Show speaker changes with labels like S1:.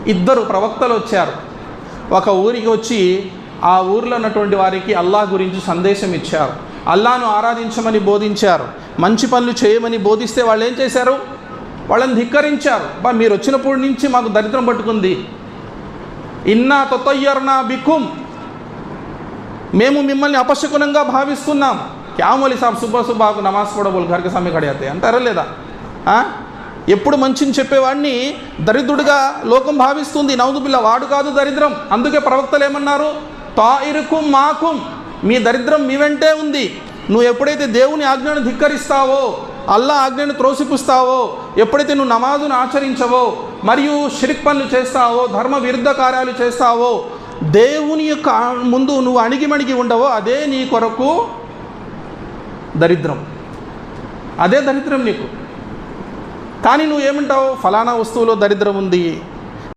S1: ఇద్దరు ప్రవక్తలు వచ్చారు. ఒక ఊరికి వచ్చి ఆ ఊరిలో ఉన్నటువంటి వారికి అల్లాహ్ గురించి సందేశం ఇచ్చారు. అల్లాహ్ను ఆరాధించమని బోధించారు. మంచి పనులు చేయమని బోధిస్తే వాళ్ళు ఏం చేశారు? వాళ్ళని ధిక్కరించారు. మీరు వచ్చినప్పటి నుంచి మాకు దరిద్రం పట్టుకుంది. ఇన్నా తతయ్యర్నా బికుం, మేము మిమ్మల్ని అపశకునంగా భావిస్తున్నాం. క్యా మౌలీ సాబ్ సుబ్బా సుబ్బాకు నమాజ్ పడో బోల్ ఘర్కి సమయ కడియాతే అంటారా లేదా? ఎప్పుడు మంచిని చెప్పేవాడిని దరిద్రుడిగా లోకం భావిస్తుంది. నౌదుబిల్లా, వాడు కాదు దరిద్రం. అందుకే ప్రవక్తలు ఏమన్నారు? తాయిరుకుం మాకుం, మీ దరిద్రం మీ వెంటే ఉంది. నువ్వు ఎప్పుడైతే దేవుని ఆజ్ఞను ధిక్కరిస్తావో, అల్లా ఆజ్ఞను త్రోసిపుస్తావో, ఎప్పుడైతే నువ్వు నమాజును ఆచరించవో, మరియు షిర్క్ పనులు చేస్తావో, ధర్మ విరుద్ధ కార్యాలు చేస్తావో, దేవుని యొక్క ముందు నువ్వు అణిగిమణిగి ఉండవో, అదే నీ కొరకు దరిద్రం. అదే దరిద్రం నీకు. కానీ నువ్వేమంటావు? ఫలానా వస్తువులో దరిద్రం ఉంది,